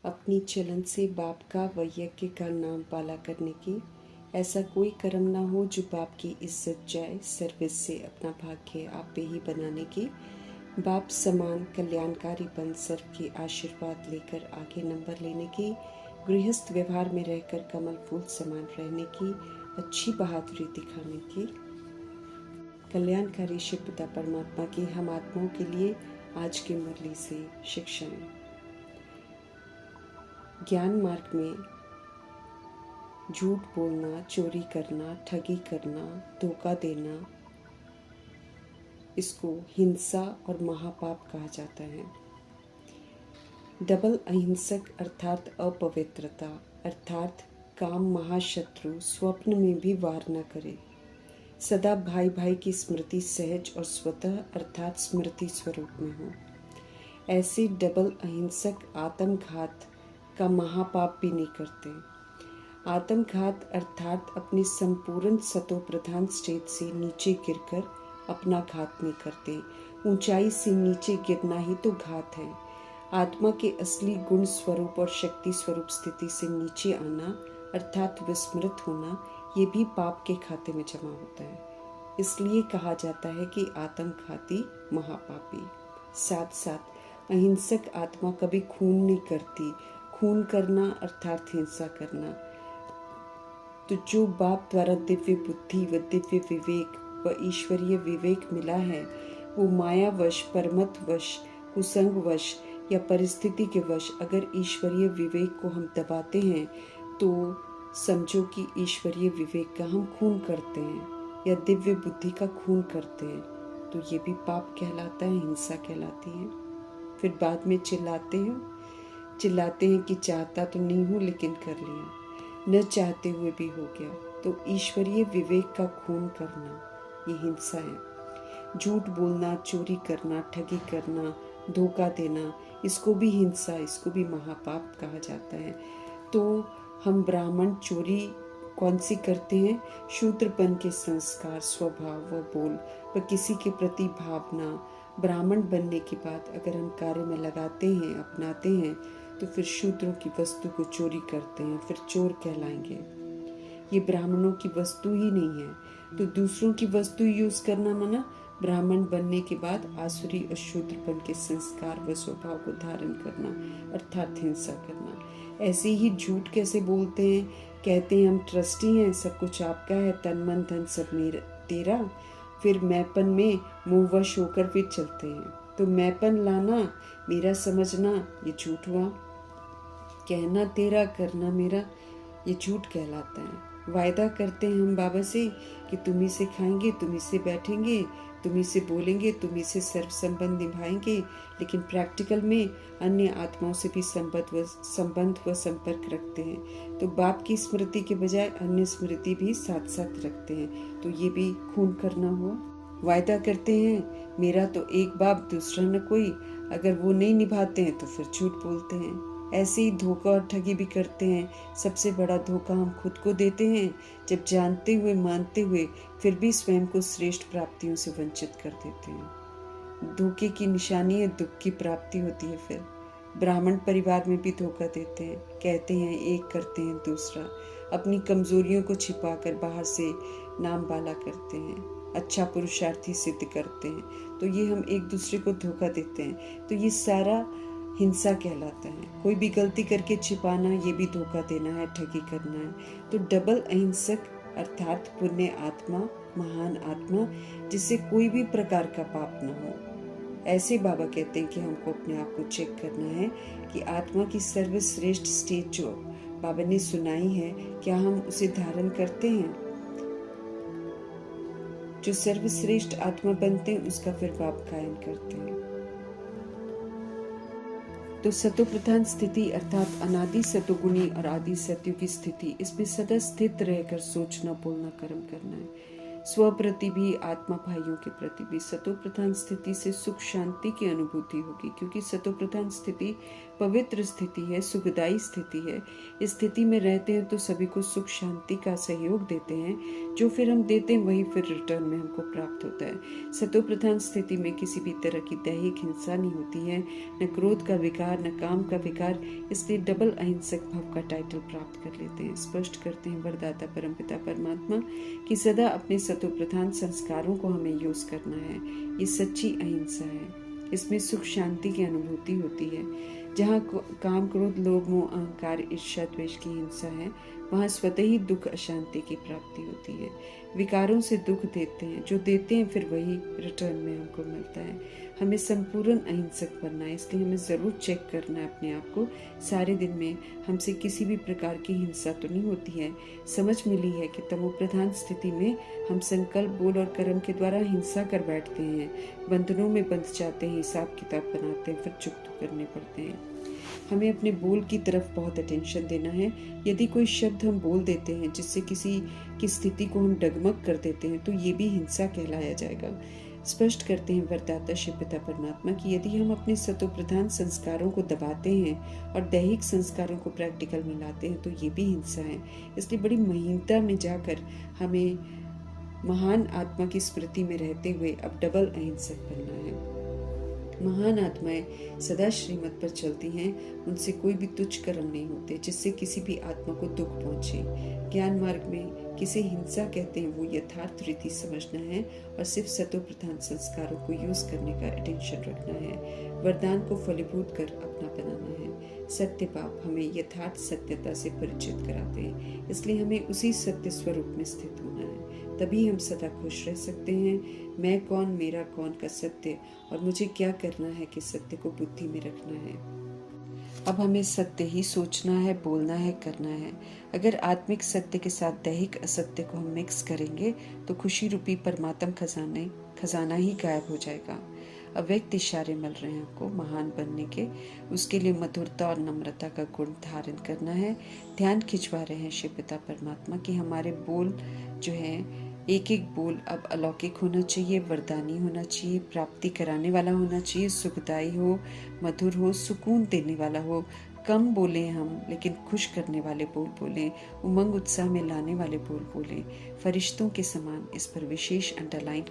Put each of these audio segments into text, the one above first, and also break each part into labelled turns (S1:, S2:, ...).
S1: अपनी चलन से बाप का व यज्ञ का नाम पाला करने की। ऐसा कोई कर्म ना हो जो बाप की इज्जत जाए। सर्विस से अपना भाग्य आप पे ही बनाने की। बाप समान कल्याणकारी बन सर्व के आशीर्वाद लेकर आगे नंबर लेने की। गृहस्थ व्यवहार में रहकर कमल फूल समान रहने की। अच्छी बहादुरी दिखाने की। कल्याणकारी शिव पिता परमात्मा की हम आत्माओं के लिए आज की मुरली से शिक्षाएं। ज्ञान मार्ग में झूठ बोलना, चोरी करना, ठगी करना, धोखा देना, इसको हिंसा और महापाप कहा जाता है। डबल अहिंसक अर्थात अपवित्रता अर्थात काम महाशत्रु स्वप्न में भी वार न करे। सदा भाई भाई की स्मृति सहज और स्वतः अर्थात स्मृति स्वरूप में हो। ऐसे डबल अहिंसक आत्मघात का महापाप भी नहीं करते। आत्मघात अर्थात अपनी संपूर्ण सतो प्रधान स्टेट से नीचे गिरकर अपना घात नहीं करते। ऊंचाई से नीचे गिरना ही तो घात है। आत्मा के असली गुण स्वरूप और शक्ति स्वरूप स्थिति से नीचे आना अर्थात विस्मृत होना, ये भी पाप के खाते में जमा होता है। इसलिए कहा जाता है कि आत्मघाती महापापी। साथ साथ अहिंसक आत्मा कभी खून नहीं करती। खून करना अर्थात हिंसा करना। तो जो बाप द्वारा दिव्य बुद्धि व दिव्य विवेक व ईश्वरीय विवेक मिला है, वो मायावश, परमतवश, कुसंगवश या परिस्थिति के वश अगर ईश्वरीय विवेक को हम दबाते हैं तो समझो कि ईश्वरीय विवेक का हम खून करते हैं या दिव्य बुद्धि का खून करते हैं, तो ये भी पाप कहलाता है, हिंसा कहलाती है। फिर बाद में चिल्लाते हैं कि चाहता तो नहीं हूँ लेकिन कर लिया, न चाहते हुए भी हो गया। तो ईश्वरीय विवेक का खून करना ये हिंसा है। झूठ बोलना, चोरी करना, ठगी करना, धोखा देना, इसको भी हिंसा, इसको भी महापाप कहा जाता है। तो हम ब्राह्मण चोरी कौन सी करते हैं? शूद्रपन के संस्कार, स्वभाव व बोल व किसी के प्रति भावना ब्राह्मण बनने के बाद अगर हम कार्य में लगाते हैं, अपनाते हैं, तो फिर शूद्रों की वस्तु को चोरी करते हैं, फिर चोर कहलाएंगे। ये ब्राह्मणों की वस्तु ही नहीं है। तो दूसरों की वस्तु यूज करना माना ब्राह्मण बनने के बाद आसुरी और शूद्रपन के संस्कार व स्वभाव को धारण करना अर्थात हिंसा करना। ऐसे ही झूठ कैसे बोलते हैं? कहते हैं हम ट्रस्टी हैं, सब कुछ आपका है, तन मन धन सब मेरा तेरा। फिर मैपन में मोहवश होकर फिर चलते हैं। तो मैपन लाना, मेरा समझना, ये झूठ हुआ। कहना तेरा, करना मेरा, ये झूठ कहलाता है। वायदा करते हैं हम बाबा से कि तुम ही से खाएंगे, तुम ही से बैठेंगे, तुम ही से बोलेंगे, तुम ही से सर्व संबंध निभाएंगे, लेकिन प्रैक्टिकल में अन्य आत्माओं से भी संबंध व संपर्क रखते हैं। तो बाप की स्मृति के बजाय अन्य स्मृति भी साथ साथ रखते हैं, तो ये भी खून करना हुआ। वायदा करते हैं मेरा तो एक बाप दूसरा न कोई, अगर वो नहीं निभाते हैं तो फिर झूठ बोलते हैं। ऐसे ही धोखा और ठगी भी करते हैं। सबसे बड़ा धोखा हम खुद को देते हैं, जब जानते हुए मानते हुए फिर भी स्वयं को श्रेष्ठ प्राप्तियों से वंचित कर देते हैं। धोखे की निशानी है दुख की प्राप्ति होती है। फिर ब्राह्मण परिवार में भी धोखा देते हैं, कहते हैं एक, करते हैं दूसरा। अपनी कमजोरियों को छिपाकर बाहर से नाम बाला करते हैं, अच्छा पुरुषार्थी सिद्ध करते हैं। तो ये हम एक दूसरे को धोखा देते हैं। तो ये सारा हिंसा कहलाता है। कोई भी गलती करके छिपाना, ये भी धोखा देना है, ठगी करना है। तो डबल अहिंसक अर्थात पुण्य आत्मा, महान आत्मा, जिससे कोई भी प्रकार का पाप न हो। ऐसे बाबा कहते हैं कि हमको अपने आप को चेक करना है कि आत्मा की सर्वश्रेष्ठ स्टेज जो बाबा ने सुनाई है, क्या हम उसे धारण करते हैं? जो सर्वश्रेष्ठ आत्मा बनते हैं उसका फिर बाप गायन करते हैं। तो सतो प्रधान स्थिति अर्थात अनादि सतोगुणी और आदि सत्यों की स्थिति, इसमें सदा स्थित रहकर सोचना, बोलना, कर्म करना है। स्व प्रति भी, आत्मा भाइयों के प्रति भी। सतो प्रधान स्थिति से सुख शांति की अनुभूति होगी, क्योंकि सतो प्रधान स्थिति पवित्र स्थिति है, सुखदायी स्थिति है। इस स्थिति में रहते हैं तो सभी को सुख शांति का सहयोग देते हैं। जो फिर हम देते हैं वही फिर रिटर्न में हमको प्राप्त होता है। सतो प्रधान स्थिति में किसी भी तरह की दैहिक हिंसा नहीं होती है, न क्रोध का विकार, न काम का विकार। इसलिए डबल अहिंसक भव का टाइटल प्राप्त कर लेते हैं। स्पष्ट करते हैं वरदाता परमपिता परमात्मा कि सदा अपने सतो प्रधान संस्कारों को हमें यूज करना है। ये सच्ची अहिंसा है। इसमें सुख शांति की अनुभूति होती है। जहाँ काम, क्रोध, लोभ, मोह, अहंकार, ईर्ष्या, द्वेष की हिंसा है, वहाँ स्वतः ही दुख, अशांति की प्राप्ति होती है। विकारों से दुख देते हैं, जो देते हैं फिर वही रिटर्न में हमको मिलता है। हमें संपूर्ण अहिंसक बनना है, इसलिए हमें ज़रूर चेक करना है अपने आप को सारे दिन में हमसे किसी भी प्रकार की हिंसा तो नहीं होती है। समझ मिली है कि तमो प्रधान स्थिति में हम संकल्प, बोल और कर्म के द्वारा हिंसा कर बैठते हैं, बंधनों में बंध जाते हैं, हिसाब किताब बनाते हैं, फिर चुप करने पड़ते हैं। हमें अपने बोल की तरफ बहुत अटेंशन देना है। यदि कोई शब्द हम बोल देते हैं जिससे किसी की स्थिति को हम डगमग कर देते हैं तो ये भी हिंसा कहलाया जाएगा। स्पष्ट करते हैं वरदाता शिव पिता परमात्मा कि यदि हम अपने सतो प्रधान संस्कारों को दबाते हैं और दैहिक संस्कारों को प्रैक्टिकल में लाते हैं तो ये भी हिंसा है। इसलिए बड़ी महीनता में जाकर हमें महान आत्मा की स्मृति में रहते हुए अब डबल अहिंसक बनना है। महान आत्माएं सदा श्रीमत पर चलती हैं, उनसे कोई भी तुच्छ कर्म नहीं होते जिससे किसी भी आत्मा को दुख पहुंचे। ज्ञान मार्ग में किसे हिंसा कहते हैं वो यथार्थ रीति समझना है और सिर्फ सतो प्रधान संस्कारों को यूज करने का अटेंशन रखना है। वरदान को फलीभूत कर अपना बनाना है। सत्य पाप हमें यथार्थ सत्यता से परिचित कराते हैं, इसलिए हमें उसी सत्य स्वरूप में स्थित होना है। तभी हम सदा खुश रह सकते हैं। मैं कौन, मेरा कौन का सत्य और मुझे क्या करना है कि सत्य को बुद्धि में रखना है। अब हमें सत्य ही सोचना है, बोलना है, करना है। अगर आत्मिक सत्य के साथ दैहिक असत्य को हम मिक्स करेंगे तो खुशी रूपी परमात्म खजाना ही गायब हो जाएगा। अव्यक्त इशारे मिल रहे हैं आपको महान बनने के। उसके लिए मधुरता और नम्रता का गुण धारण करना है। ध्यान खिंचवा रहे हैं शिव पिता परमात्मा कि हमारे बोल जो है, एक एक बोल अब अलौकिक होना चाहिए, वरदानी होना चाहिए, प्राप्ति कराने वाला होना चाहिए, सुखदायी हो, मधुर हो, सुकून देने वाला हो। कम बोलें हम लेकिन खुश करने वाले बोल बोलें, उमंग उत्साह में लाने वाले बोल बोलें। फरिश्तों के समान इस पर विशेष अंडरलाइन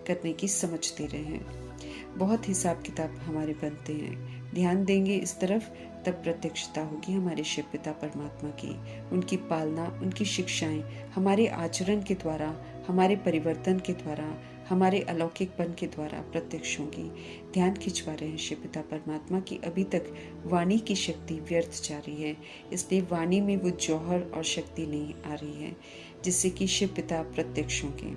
S1: करने की समझ दे रहे हैं। बहुत हिसाब किताब हमारे बनते हैं। ध्यान देंगे इस तरफ तब प्रत्यक्षता होगी हमारे शिव पिता परमात्मा की। उनकी पालना, उनकी शिक्षाएं हमारे आचरण के द्वारा, हमारे परिवर्तन के द्वारा, हमारे अलौकिकपन के द्वारा प्रत्यक्ष होगी। ध्यान खिंचवा रहे हैं शिव पिता परमात्मा की अभी तक वाणी की शक्ति व्यर्थ जा रही है, इसलिए वाणी में वो जौहर और शक्ति नहीं आ रही है जिससे कि शिव पिता प्रत्यक्ष होंगे।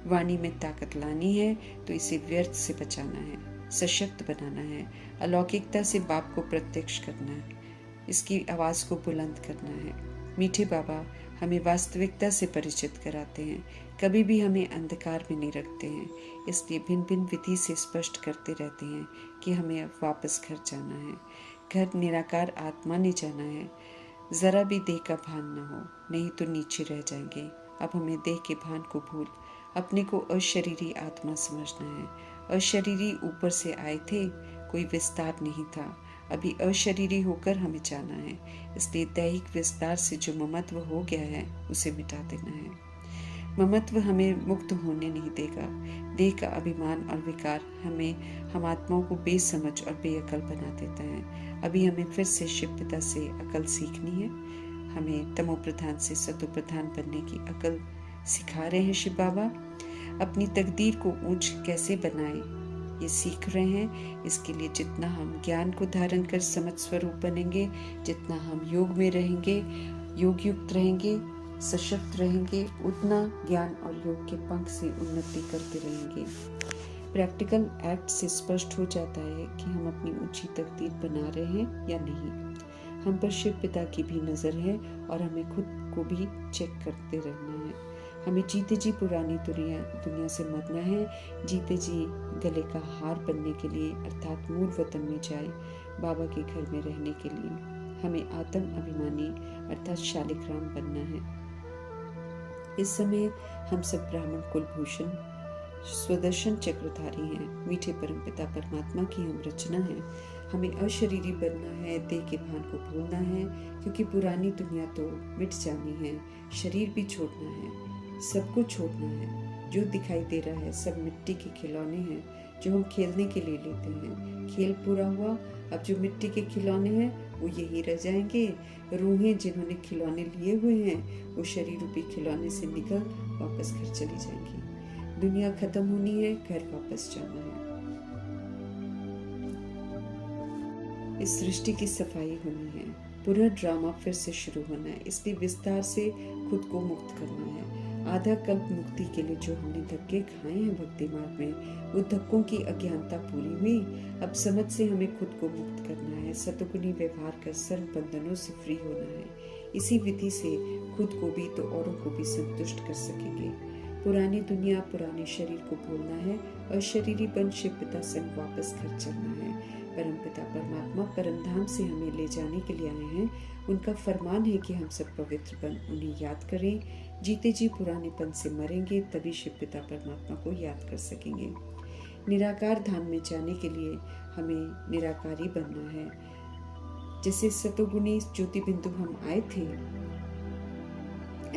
S1: वाणी में ताकत लानी है तो इसे व्यर्थ से बचाना है, सशक्त बनाना है, अलौकिकता से बाप को प्रत्यक्ष करना है, इसकी आवाज़ को बुलंद करना है। मीठे बाबा हमें वास्तविकता से परिचित कराते हैं, कभी भी हमें अंधकार में नहीं रखते हैं, इसलिए भिन्न भिन्न विधि से स्पष्ट करते रहते हैं कि हमें अब वापस घर जाना है। घर निराकार आत्मा ने जाना है। ज़रा भी देह का भान न हो, नहीं तो नीचे रह जाएंगे। अब हमें देह के भान को भूल अपने को अशरीरी आत्मा समझना है। अशरीरी ऊपर से आए थे, कोई विस्तार नहीं था, अभी अशरीरी होकर हमें जाना है। इसलिए दैहिक विस्तार से जो ममत्व हो गया है उसे मिटा देना है। ममत्व हमें मुक्त होने नहीं देगा। देह का अभिमान और विकार हम आत्माओं को बेसमझ और बेअकल बना देता है। अभी हमें फिर से शिव पिता से अकल सीखनी है। हमें तमो प्रधान से सतो प्रधान बनने की अकल सिखा रहे हैं शिव बाबा। अपनी तकदीर को ऊंच कैसे बनाएं ये सीख रहे हैं। इसके लिए जितना हम ज्ञान को धारण कर समझ स्वरूप बनेंगे, जितना हम योग में रहेंगे, योग युक्त रहेंगे, सशक्त रहेंगे, उतना ज्ञान और योग के पंख से उन्नति करते रहेंगे। प्रैक्टिकल एक्ट से स्पष्ट हो जाता है कि हम अपनी ऊंची तकदीर बना रहे हैं या नहीं। हम पर शिव पिता की भी नज़र है और हमें खुद को भी चेक करते रहना है। हमें जीते जी पुरानी दुनिया से मरना है। जीते जी गले का हार बनने के लिए अर्थात मूल वतन में जाए बाबा के घर में रहने के लिए हमें आत्म अभिमानी अर्थात शालिग्राम बनना है। इस समय हम सब ब्राह्मण कुलभूषण स्वदर्शन चक्रधारी हैं, मीठे परमपिता परमात्मा की हम रचना है। हमें अशरीरी बनना है, देह के भान को भूलना है, क्योंकि पुरानी दुनिया तो मिट जानी है, शरीर भी छोड़ना है, सबको छोड़ना है। जो दिखाई दे रहा है सब मिट्टी के खिलौने हैं जो हम खेलने के लिए लेते हैं। खेल पूरा हुआ, अब जो मिट्टी के खिलौने हैं वो यही रह जाएंगे। रूहें जिन्होंने खिलौने लिए हुए हैं वो शरीर रूपी खिलौने से निकल वापस घर चली जाएंगी। दुनिया खत्म होनी है, घर वापस जाना है। इस सृष्टि की सफाई होनी है, पुनः ड्रामा फिर से शुरू होना है, इसलिए विस्तार से खुद को मुक्त करना है। आधा कल्प मुक्ति के लिए जो हमने धक्के खाए हैं भक्ति मार्ग में, वो धक्कों की अज्ञानता पूरी हुई। अब समझ से हमें खुद को मुक्त करना है, सतोगुणी व्यवहार कर सर्व बंधनों से फ्री होना है। इसी विधि से खुद को भी तो औरों को भी संतुष्ट कर सकेंगे। पुरानी दुनिया, पुराने शरीर को भूलना है और शरीरी बन शिव पिता संग वापस घर चलना है। परमपिता परमात्मा परमधाम से हमें ले जाने के लिए आए हैं। उनका फरमान है कि हम सब पवित्र बन उन्हें याद करें। जीते जी पुरानेपन से मरेंगे, तभी शिव पिता परमात्मा को याद कर सकेंगे। निराकार धाम में जाने के लिए हमें निराकारी बनना है। जैसे सतोगुणी ज्योति बिंदु हम आए थे,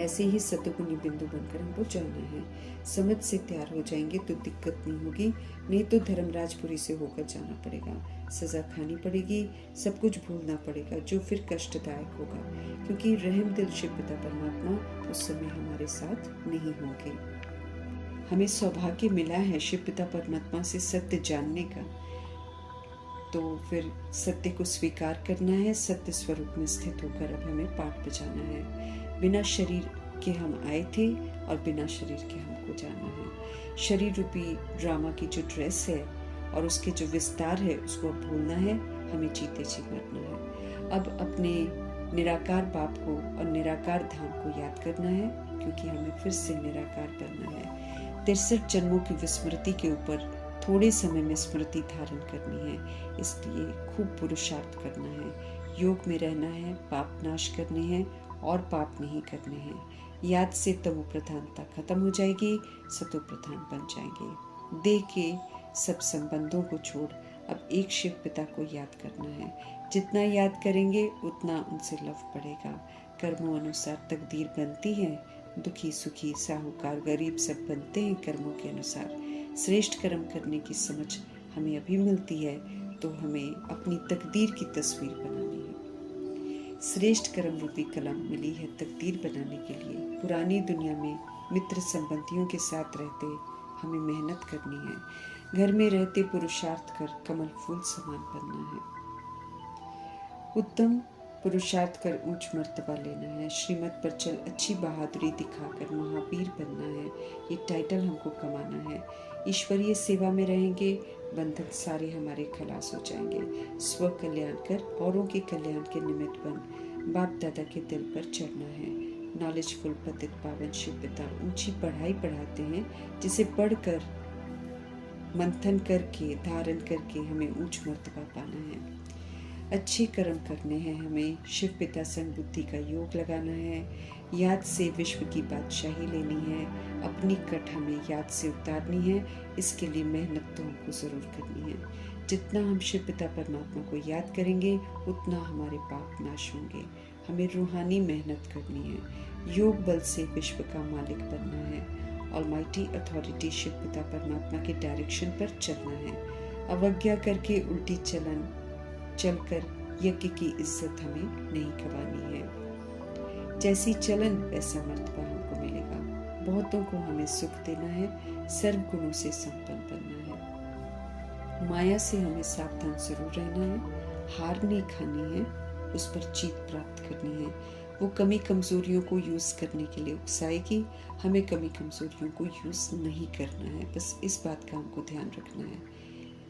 S1: ऐसे ही सतोगुणी बिंदु बनकर हमको जाना है। समझ से तैयार हो जाएंगे तो दिक्कत नहीं होगी, नहीं तो धर्मराजपुरी से होकर जाना पड़ेगा, सजा खानी पड़ेगी, सब कुछ भूलना पड़ेगा, जो फिर कष्टदायक होगा, क्योंकि रहम दिल शिव पिता परमात्मा उस समय हमारे साथ नहीं होंगे। हमें सौभाग्य मिला है शिव पिता परमात्मा से सत्य जानने का, तो फिर सत्य को स्वीकार करना है। सत्य स्वरूप में स्थित होकर अब हमें पाठ बजाना है। बिना शरीर के हम आए थे और बिना शरीर के हमको जाना है। शरीर रूपी ड्रामा की जो ड्रेस है और उसके जो विस्तार है उसको अब भूलना है, हमें जीते जी मरना है। अब अपने निराकार बाप को और निराकार धाम को याद करना है, क्योंकि हमें फिर से निराकार बनना है। 63 जन्मों की विस्मृति के ऊपर थोड़े समय में स्मृति धारण करनी है, इसलिए खूब पुरुषार्थ करना है। योग में रहना है, पाप नाश करने हैं और पाप नहीं करने हैं। याद से तमो प्रधानता खत्म हो जाएगी, सतो प्रधान बन जाएंगे। देह के सब संबंधों को छोड़ अब एक शिव पिता को याद करना है। जितना याद करेंगे उतना उनसे लव बढ़ेगा। कर्मों अनुसार तकदीर बनती है, दुखी सुखी साहूकार गरीब सब बनते हैं कर्मों के अनुसार। श्रेष्ठ कर्म करने की समझ हमें अभी मिलती है, तो हमें अपनी तकदीर की तस्वीर बनानी है। श्रेष्ठ कर्म रूपी कलम मिली है तकदीर बनाने के लिए। पुरानी दुनिया में मित्र संबंधियों के साथ रहते हमें मेहनत करनी है। घर में रहते पुरुषार्थ कर कमल फूल समान बनना है। उत्तम पुरुषार्थ कर ऊंच मर्तबा लेना है। श्रीमत पर चल अच्छी बहादुरी दिखाकर महावीर बनना है। ये टाइटल हमको कमाना है। ईश्वरीय सेवा में रहेंगे, बंधन सारे हमारे खलास हो जाएंगे। स्व कल्याण कर औरों के कल्याण के निमित्त बन बाप दादा के दिल पर चढ़ना है। नॉलेजफुल पतित पावन शिव पिता ऊंची पढ़ाई पढ़ाते हैं, जिसे पढ़कर मंथन करके धारण करके हमें ऊंच मर्तबा पाना है। अच्छे कर्म करने हैं हमें। शिव पिता संग बुद्धि का योग लगाना है। याद से विश्व की बादशाही लेनी है। अपनी कट हमें याद से उतारनी है। इसके लिए मेहनत तो हमको ज़रूर करनी है। जितना हम शिव पिता परमात्मा को याद करेंगे उतना हमारे पाप नाश होंगे। हमें रूहानी मेहनत करनी है। योग बल से विश्व का मालिक बनना है। ऑलमाइटी अथॉरिटी शिव पिता परमात्मा के डायरेक्शन पर चलना है। अवज्ञा करके उल्टी चलकर यज्ञ की इज्जत हमें नहीं गंवानी है। जैसी चलन वैसा मर्तबा हमको मिलेगा। बहुतों को हमें सुख देना है। सर्व गुणों से संपन्न बनना है। माया से हमें सावधान जरूर रहना है। हार नहीं खानी है, उस पर जीत प्राप्त करनी है। वो कमी कमजोरियों को यूज करने के लिए उकसाएगी, हमें कमी कमजोरियों को यूज नहीं करना है। बस इस बात का हमको ध्यान रखना है।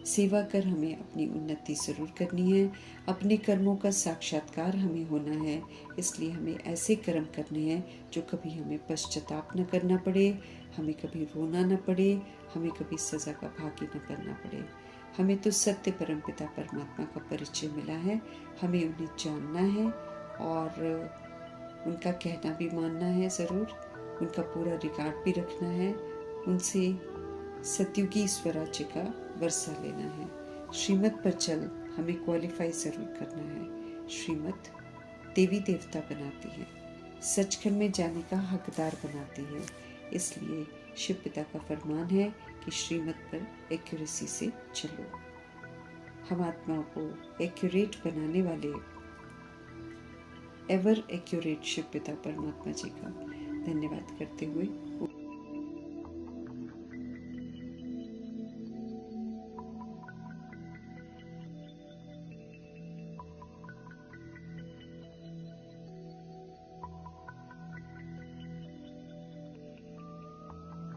S1: सेवा कर हमें अपनी उन्नति जरूर करनी है। अपने कर्मों का साक्षात्कार हमें होना है। इसलिए हमें ऐसे कर्म करने हैं जो कभी हमें पश्चाताप न करना पड़े, हमें कभी रोना न पड़े, हमें कभी सजा का भागी न बनना पड़े। हमें तो सत्य परमपिता परमात्मा का परिचय मिला है, हमें उन्हें जानना है और उनका कहना भी मानना है ज़रूर। उनका पूरा रिकॉर्ड भी रखना है। उनसे सत्युगी स्वराज्य का वर्षा लेना है। श्रीमत पर चल हमें क्वालिफाई जरूर करना है। श्रीमत देवी देवता बनाती है, सचखंड में जाने का हकदार बनाती है। इसलिए शिव पिता का फरमान है कि श्रीमत पर एक्यूरेसी से चलो। हम आत्माओं को एक्यूरेट बनाने वाले एवर एक्यूरेट शिव पिता परमात्मा जी का धन्यवाद करते हुए